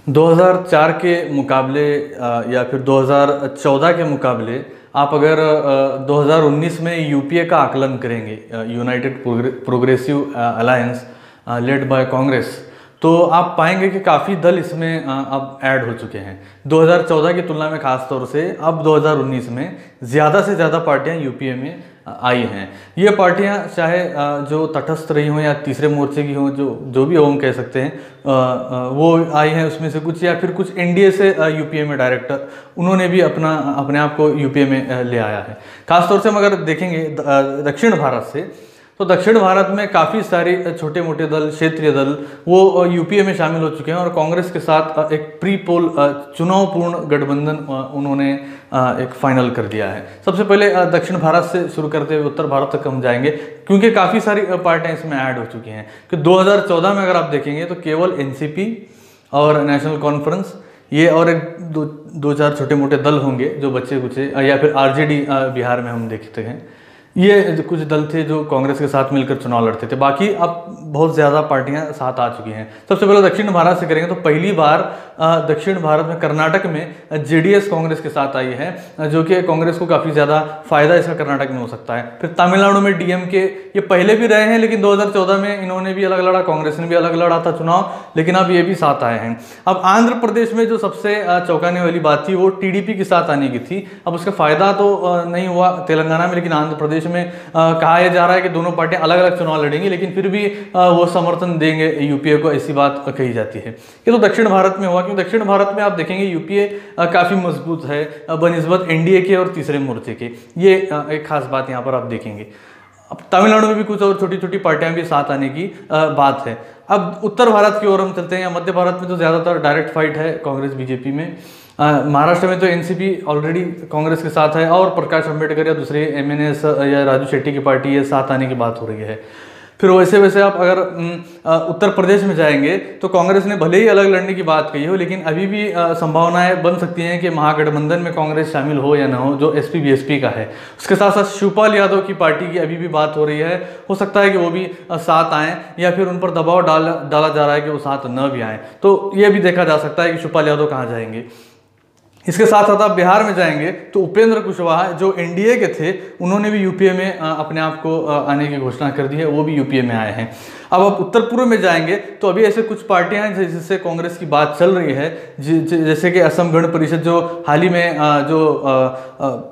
2004 के मुकाबले या फिर 2014 के मुकाबले आप अगर 2019 में यूपीए का आकलन करेंगे, United progressive alliance led by Congress, तो आप पाएंगे कि काफ़ी दल इसमें अब ऐड हो चुके हैं। 2014 की तुलना में खास तौर से अब 2019 में ज़्यादा से ज़्यादा पार्टियां यूपीए में आई हैं। ये पार्टियां चाहे जो तटस्थ रही हों या तीसरे मोर्चे की हों, जो भी हो हम कह सकते हैं, वो आई हैं उसमें से कुछ, या फिर कुछ एनडीए से यूपीए में डायरेक्टर उन्होंने भी अपने आप को यूपीए में ले आया है। खासतौर से हम अगर देखेंगे दक्षिण भारत से, तो दक्षिण भारत में काफ़ी सारे छोटे मोटे दल, क्षेत्रीय दल वो यूपीए में शामिल हो चुके हैं और कांग्रेस के साथ एक प्री पोल चुनावपूर्ण गठबंधन उन्होंने एक फाइनल कर दिया है। सबसे पहले दक्षिण भारत से शुरू करते हुए उत्तर भारत तक हम जाएंगे, क्योंकि काफ़ी सारी पार्टियां इसमें ऐड हो चुकी हैं। कि 2014 में अगर आप देखेंगे तो केवल एनसीपी और नेशनल कॉन्फ्रेंस, ये और एक दो चार छोटे मोटे दल होंगे जो बच्चे कुचे, या फिर आरजेडी बिहार में हम देखते हैं, ये कुछ दल थे जो कांग्रेस के साथ मिलकर चुनाव लड़ते थे। बाकी अब बहुत ज़्यादा पार्टियां साथ आ चुकी हैं। सबसे पहले दक्षिण भारत से करेंगे तो पहली बार दक्षिण भारत में कर्नाटक में जेडीएस कांग्रेस के साथ आई है, जो कि कांग्रेस को काफ़ी ज़्यादा फायदा इसका कर्नाटक में हो सकता है। फिर तमिलनाडु में डीएमके, ये पहले भी रहे हैं लेकिन 2014 में इन्होंने भी अलग लड़ा, कांग्रेस ने भी अलग लड़ा था चुनाव, लेकिन अब ये भी साथ आए हैं। अब आंध्र प्रदेश में जो सबसे चौंकाने वाली बात थी वो टीडीपी के साथ आने की थी। अब उसका फायदा तो नहीं हुआ तेलंगाना में, लेकिन आंध्र प्रदेश में कहा यह जा रहा है कि दोनों पार्टियां अलग अलग चुनाव लड़ेंगी, लेकिन फिर भी वो समर्थन देंगे यूपीए को, ऐसी बात कही जाती है। ये तो दक्षिण भारत में हुआ, क्योंकि दक्षिण भारत में आप देखेंगे यूपीए काफ़ी मजबूत है बनिस्बत एनडीए के और तीसरे मोर्चे के। ये एक खास बात यहाँ पर आप देखेंगे। अब तमिलनाडु में भी कुछ और छोटी छोटी पार्टियां भी साथ आने की बात है। अब उत्तर भारत की ओर हम चलते हैं, या मध्य भारत में तो ज़्यादातर डायरेक्ट फाइट है कांग्रेस बीजेपी में। महाराष्ट्र में तो एनसीपी ऑलरेडी कांग्रेस के साथ है और प्रकाश अंबेडकर या दूसरे एमएनएस या राजू शेट्टी की पार्टी ये साथ आने की बात हो रही है। फिर वैसे वैसे आप अगर उत्तर प्रदेश में जाएंगे तो कांग्रेस ने भले ही अलग लड़ने की बात कही हो, लेकिन अभी भी संभावनाएं बन सकती हैं कि महागठबंधन में कांग्रेस शामिल हो या ना हो, जो एसपी बीएसपी का है। उसके साथ साथ शिवपाल यादव की पार्टी की अभी भी बात हो रही है, हो सकता है कि वो भी साथ आएँ, या फिर उन पर दबाव डाला जा रहा है कि वो साथ न भी आएँ। तो ये भी देखा जा सकता है कि शिवपाल यादव कहाँ जाएंगे। इसके साथ साथ आप बिहार में जाएंगे तो उपेंद्र कुशवाहा जो एनडीए के थे, उन्होंने भी यूपीए में अपने आप को आने की घोषणा कर दी है, वो भी यूपीए में आए हैं। अब आप उत्तर पूर्व में जाएंगे तो अभी ऐसे कुछ पार्टियां हैं जिससे कांग्रेस की बात चल रही है, जैसे कि असम गण परिषद जो हाल ही में जो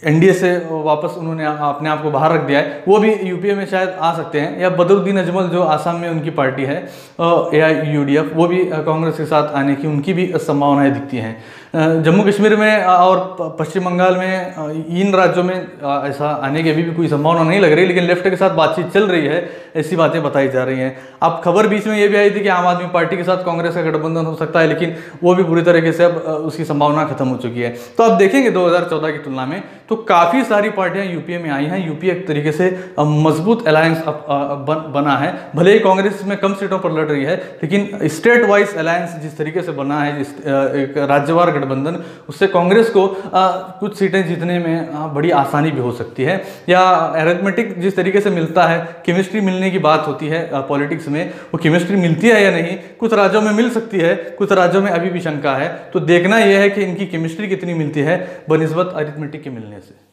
एनडीए से वापस उन्होंने अपने आप को बाहर रख दिया है, वो भी यूपीए में शायद आ सकते हैं। या बदरुद्दीन अजमल जो आसाम में उनकी पार्टी है AIUDF, वो भी कांग्रेस के साथ आने की उनकी भी संभावनाएं दिखती हैं। जम्मू कश्मीर में और पश्चिम बंगाल में, इन राज्यों में ऐसा आने की अभी भी कोई संभावना नहीं लग रही, लेकिन लेफ्ट के साथ बातचीत चल रही है, ऐसी बातें बताई जा रही हैं। अब खबर बीच में ये भी आई थी कि आम आदमी पार्टी के साथ कांग्रेस का गठबंधन हो सकता है, लेकिन वो भी पूरी तरीके से अब उसकी संभावना खत्म हो चुकी है। तो आप देखेंगे 2014 की तुलना में तो काफ़ी सारी पार्टियां यूपीए में आई हैं। यूपीए एक तरीके से मजबूत अलायंस बना है। भले ही कांग्रेस में कम सीटों पर लड़ रही है, लेकिन स्टेट वाइज अलायंस जिस तरीके से बना है, एक राज्यवार गठबंधन, उससे कांग्रेस को कुछ सीटें जीतने में बड़ी आसानी भी हो सकती है। या अरिथमेटिक जिस तरीके से मिलता है, केमिस्ट्री मिलने की बात होती है पॉलिटिक्स में, वो केमिस्ट्री मिलती है या नहीं, कुछ राज्यों में मिल सकती है, कुछ राज्यों में अभी भी शंका है। तो देखना यह है कि इनकी केमिस्ट्री कितनी मिलती है बनिस्बत अरिथमेटिक के मिलने से।